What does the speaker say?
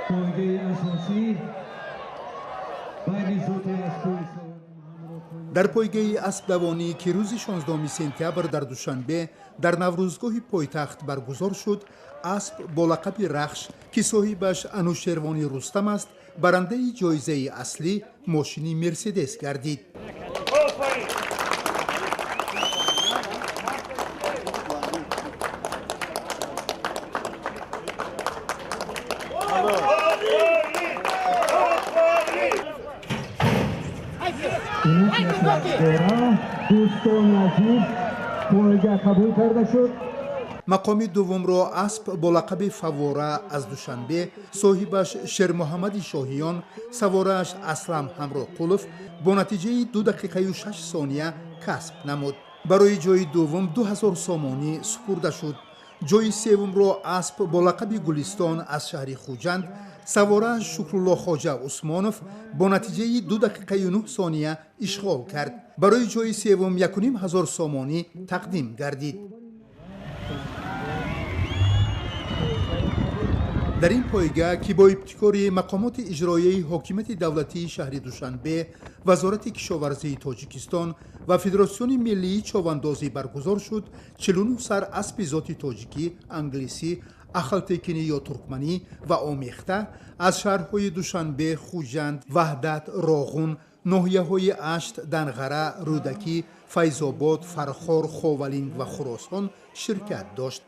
پایگاه اساسی بین زوت اسکول در پایگاه اسب دوانی که روز 16 سپتامبر در دوشنبه در نوروزگاه پایتخت برگزار شد، اسب با لقب رخش که صاحبش انوشیروان رستم است، برنده جایزه اصلی ماشین مرسدس گردید. دوستان عزیز پایگاه قبول کرده شد. مقام دوم را اسب با لقب فواره از دوشنبه صاحبش شیر محمد شاهیان، سوارش اسلم همراه قلف با نتیجه 2 دقیقه و 6 ثانیه کسب نمود. برای جای دوم 2000 سامانی سپرده شد. جای سوم را اسب با لقب گلستان از شهر خوجند، سوارش شکرالله خواجه عثمانوف با نتیجه 2 دقیقه و 9 ثانیه اشغال کرد. برای جای سوم 1500 سامانی تقدیم گردید. در این پایگاه که با ابتکار مقامات اجرایی حاکمیت دولتی شهر دوشنبه، وزارت کشاورزی تاجیکستان و فدراسیون ملی چاواندازی برگزار شد، 49 سر اسب ذات تاجیکی، انگلیسی، اخالتکینی یا ترکمنی و آمیخته از شهرهای دوشنبه، خوجند، وحدت، راغون، ناحیه‌های اشت، دنغره، رودکی، فیض‌آباد، فرخار، خاولینگ و خراسان شرکت داشت.